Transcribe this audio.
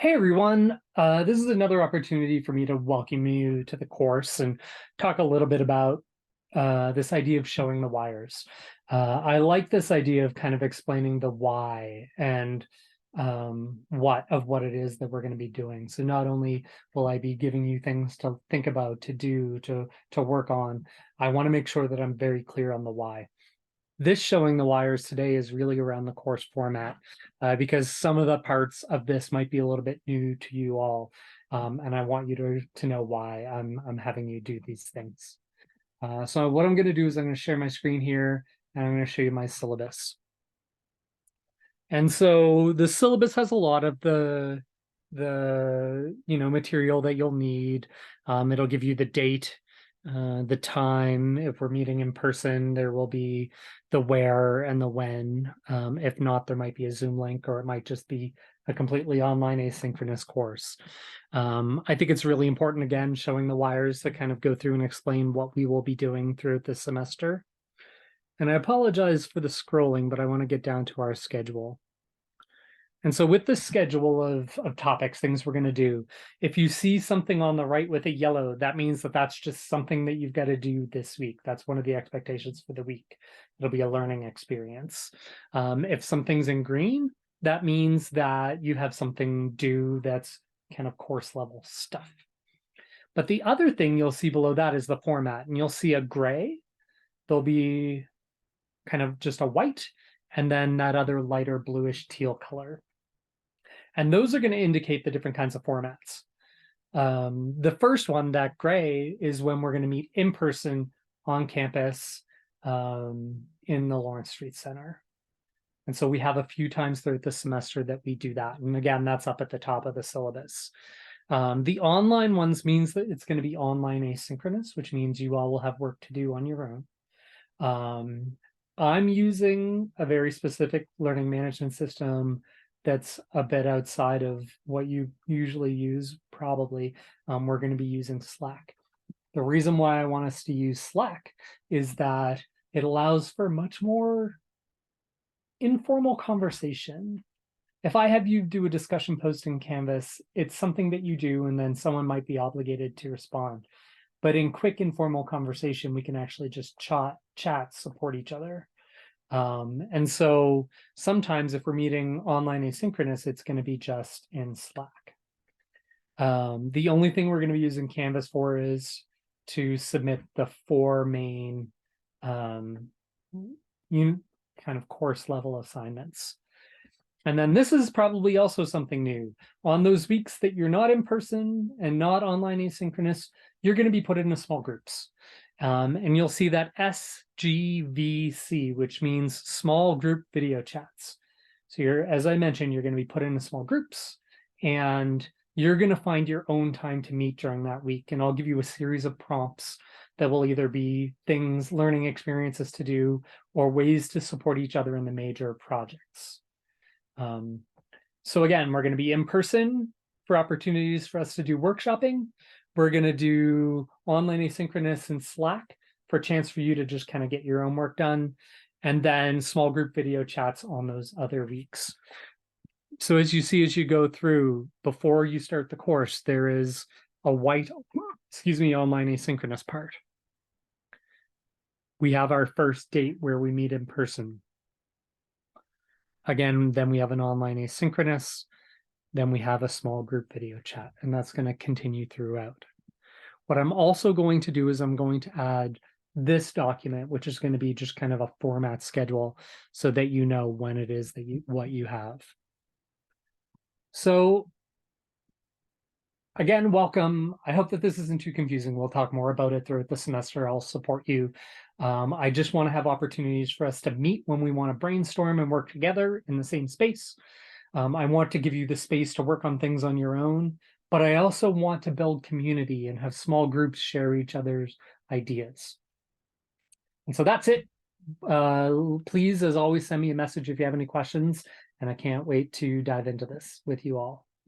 Hey everyone, this is another opportunity for me to welcome you to the course and talk a little bit about this idea of showing the wires. I like this idea of kind of explaining the why and what it is that we're going to be doing. So not only will I be giving you things to think about, to do, to work on, I want to make sure that I'm very clear on the why. This showing the wires today is really around the course format because some of the parts of this might be a little bit new to you all. And I want you to know why I'm having you do these things. So what I'm going to do is I'm going to share my screen here and I'm going to show you my syllabus. And so the syllabus has a lot of the material that you'll need. It'll give you the date, the time. If we're meeting in person, there will be the where and the when. If not, there might be a Zoom link, or it might just be a completely online asynchronous course. I think it's really important, again, showing the wires to kind of go through and explain what we will be doing throughout this semester. And I apologize for the scrolling, but I want to get down to our schedule. And so with the schedule of topics, things we're going to do, if you see something on the right with a yellow, that means that that's just something that you've got to do this week. That's one of the expectations for the week. It'll be a learning experience. If something's in green, that means that you have something due that's kind of course level stuff. But the other thing you'll see below that is the format, and you'll see a gray. There'll be kind of just a white, and then that other lighter bluish teal color. And those are going to indicate the different kinds of formats. The first one, that gray, is when we're going to meet in person on campus in the Lawrence Street Center. And so we have a few times throughout the semester that we do that. And again, that's up at the top of the syllabus. The online ones means that it's going to be online asynchronous, which means you all will have work to do on your own. I'm using a very specific learning management system that's a bit outside of what you usually use, probably. We're going to be using Slack. The reason why I want us to use Slack is that it allows for much more informal conversation. If I have you do a discussion post in Canvas, it's something that you do, and then someone might be obligated to respond. But in quick informal conversation, we can actually just chat, support each other. And so sometimes if we're meeting online asynchronous, it's going to be just in Slack. The only thing we're going to be using Canvas for is to submit the 4 main kind of course level assignments. And then this is probably also something new. On those weeks that you're not in person and not online asynchronous, you're going to be put into small groups. And you'll see that SGVC, which means small group video chats. So as I mentioned, you're going to be put into small groups, and you're going to find your own time to meet during that week. And I'll give you a series of prompts that will either be things, learning experiences to do, or ways to support each other in the major projects. So again, we're going to be in person for opportunities for us to do workshopping. We're going to do online asynchronous in Slack for a chance for you to just kind of get your own work done, and then small group video chats on those other weeks. So as you see, as you go through, before you start the course, there is a white, online asynchronous part. We have our first date where we meet in person. Again, then we have an online asynchronous, then we have a small group video chat, and that's going to continue throughout. What I'm also going to do is I'm going to add this document, which is going to be just kind of a format schedule so that you know when it is that what you have. So again, welcome. I hope that this isn't too confusing. We'll talk more about it throughout the semester. I'll support you. I just want to have opportunities for us to meet when we want to brainstorm and work together in the same space. I want to give you the space to work on things on your own, but I also want to build community and have small groups share each other's ideas. And so that's it. Please, as always, send me a message if you have any questions, and I can't wait to dive into this with you all.